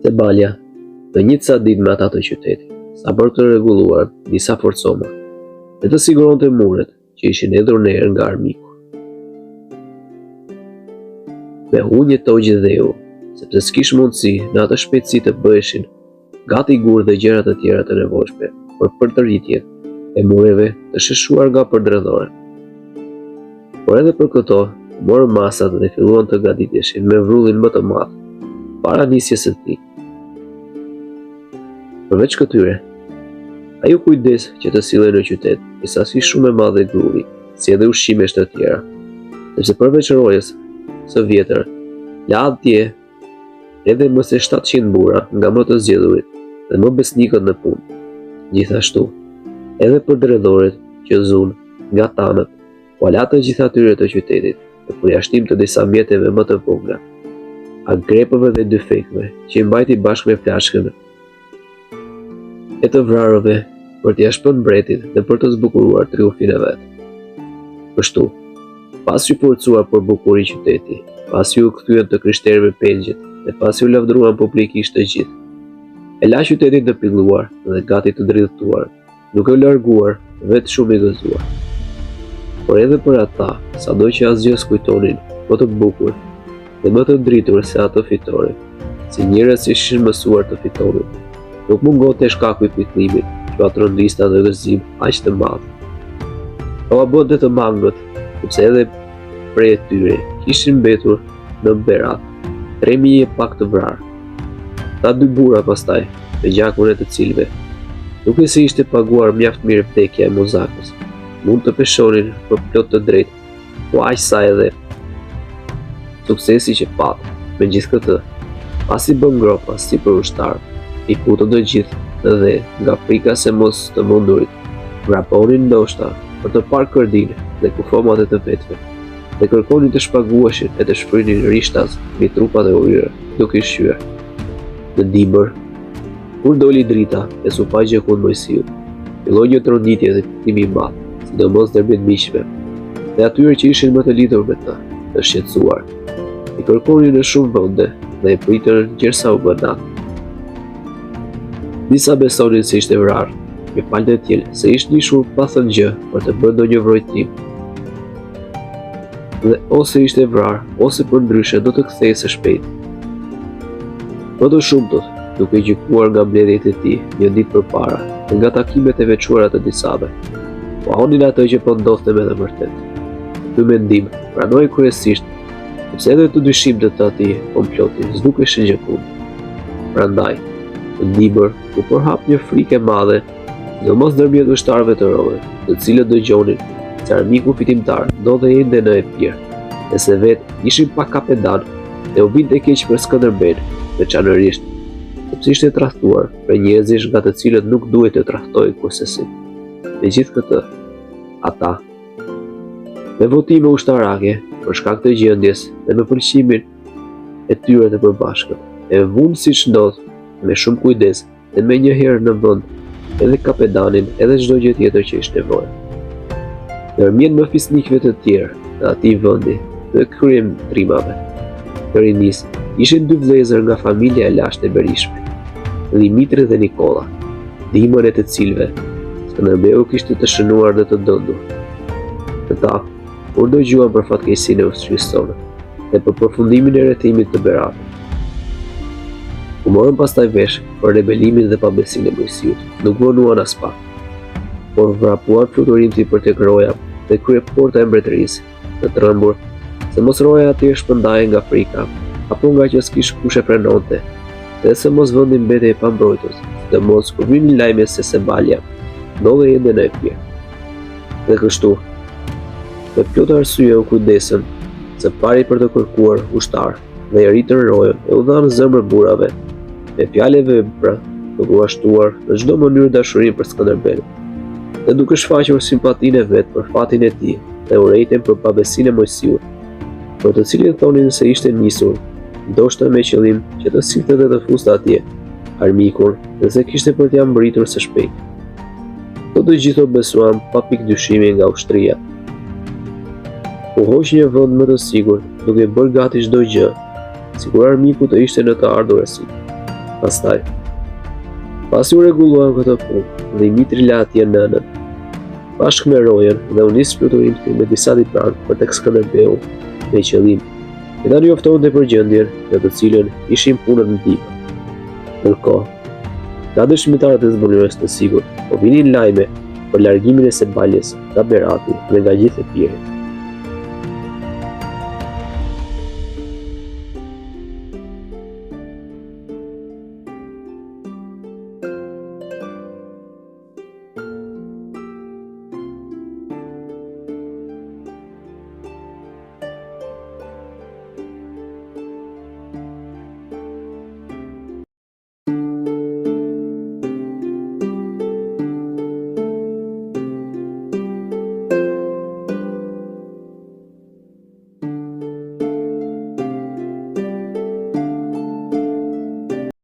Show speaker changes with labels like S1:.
S1: Thebalia, në një ca ditë me ata të qytetit, sa për të rregulluar disa forcoma, dhe të siguronte muret që ishin hedhur në erë nga armiku. Me hunje togje dhe ju, sepse s'kish mundësi në atë shpejtësi të bëheshin gati gur dhe gjëra të tjera të nevojshme për përtëritjen e mureve të sheshuar nga përdredhore. Por edhe për këto, morën masat dhe filluan të gaditeshin me vrullin më të madh para nisjes së tij. Përveç këtyre, ai u kujdes që të sillej në qytet një sasi shumë e madhe gruri, si edhe ushqimesh të tjera, sepse përveç rojës së vjetër, la atje edhe më se 700 burra nga më të zgjedhurit dhe më besnikët në punë. Gjithashtu, edhe përdredhoret që zun nga tanët, u ala të gjitha tyre të qytetit, në përjashtim të disa mjeteve më të vogla, agrepëve dhe dyfekëve që i mbajti bashkë me flashkën e të vrarëve për t'ia shpënë mbretit dhe për të zbukuruar triumfin e vet. Kështu, pas u forcuar për bukuri qyteti, pas u kthyen të krishterëve pengjet dhe pas u lavdruan publikisht të gjithë, e la qytetin të pilluar dhe gati të drejtuar, duke u larguar vetë shumë i gëzuar. Por edhe për ata, sado që asgjë s'kujtonin më të bukur dhe më të dritur se ato fitore, si njerëz që ishin mësuar të fitonin, nuk mungonte shkaku i pikëllimit, që atrondista dhe gëzim aq të madh. Pa bënte të mangët, sepse edhe prej tyre kishin mbetur në berat 3000 e pak të vrarë. Ta 2 burra pastaj, me gjakun e të cilëve, duke se ishte paguar mjaft mirë vdekja e muzakës, mund të peshonin për plot të drejtë, po aq sa edhe suksesi që patë. Me gjithë këtë, pasi bën gropa si për ushtar, i kutën të gjithë dhe nga frika se mos të mundurit, vraponin ndoshta për të parë kërdin dhe kufomat e të vetëve, dhe kërkonin të shpaguashin e të shfrynin rishtas mbi trupat e ujëre, duke i shqyer. Në dimër, kur doli drita e supaqe kund Mojsiut, filloi një tronditje dhe fiktimi i madh, sidomos ndërmjet miqve, dhe atyre që ishin më të lidhur me ta, të shqetësuar. I kërkonin në shumë vende dhe e pritën gjersa u bë natë. Disa besonin se ishte vrarë, me palë të tjerë se ishte nishur pa thënë gjë për të bërë ndonjë vrojtim, dhe ose ishte vrarë, ose për ndryshe do të kthehej së shpejti. Më të shumtët, duke gjykuar nga mbledhjet e tij një ditë përpara dhe nga takimet e veçuara të disave, pohonin atë që po ndodhte me të vërtetë. Ky mendim pranoi kryesisht, sepse edhe të dyshimet të atij komplotit zbukeshin gjëkund. Prandaj, në dimër u përhap një frikë e madhe, sidomos ndërmjet ushtarëve të rove, të cilët dëgjonin se armiku fitimtar ndodhej ende në epir, e se vetë ishin pa kapedan dhe u binte keq për Skënderbein, veçanërisht sepse ishte tradhtuar për njerëzish nga të cilët nuk duhet të tradhtohej kursesin. Megjithë këtë, ata, me votime ushtarake për shkak të gjendjes dhe me pëlqimin e tyre të përbashkët, e vunë siç ndodh me shumë kujdes dhe me një herë në vend edhe kapedanin edhe çdo gjë tjetër që ishte nevojë. Ndërmjet me fisnikëve të tjerë të atij vendi dhe kryemtrimave të rinis, ishin 2 vëllezër nga familja e lashtë e Berishme, Dimitri dhe Nikola, dimër e të cilëve Skënderbeu kishte të shënuar dhe të dëndur. Këta, kur dëgjuan për fatkeqësinë e ushtrisë tonë dhe për përfundimin e rrethimit të Beratut, u morën pastaj vesh për rebelimin dhe pabesinë e Mojsiut, nuk vonuan as pak, por vrapuan fluturimti për tek roja dhe kryeporta e mbretërisë, të trembur se mos roja aty shpërndahej nga frika, apo nga që s'kish kush e prenonte, dhe se mos vendi mbetej pa mbrojtës, sidomos kur vinin lajme se Thebalia ndodhej ende në epir. Dhe kështu, me plot arsye u kujdesën së pari për të kërkuar ushtar dhe i rritën rojën e u dhanë zemër burrave, me fjalë vepra të uashtuar në çdo mënyrë dashurinë për Skënderbein, dhe duke shfaqur simpatinë e vet për fatin e tij dhe urrejtjen për pabesinë e Mojsiut, për të cilin thonin se ishte nisur, ndoshta me qëllim që të silte dhe të fuste atje armikun dhe se kishte për t'ia mbritur së shpejti. Do të gjithë besuan pa pikë dyshimi nga ushtria. U hoq një vend më të sigurt, duke bërë gati çdo gjë, sikur armiku të ishte në të ardhurësi. Pasi u rregulluan këto punë, Dimitri la atje nënën, bashkë me Rojen dhe u nis fluturinë me disa ditë pranë për tek Skënderbeu, me qëllim që ta njoftonte për gjendjen në të cilën ishin punët në dikë. Ndërkohë, nga dëshmitarët e zbulurës të sigurt, po vinin lajme për largimin e Sebaljes nga Berati dhe nga gjithë Epiri.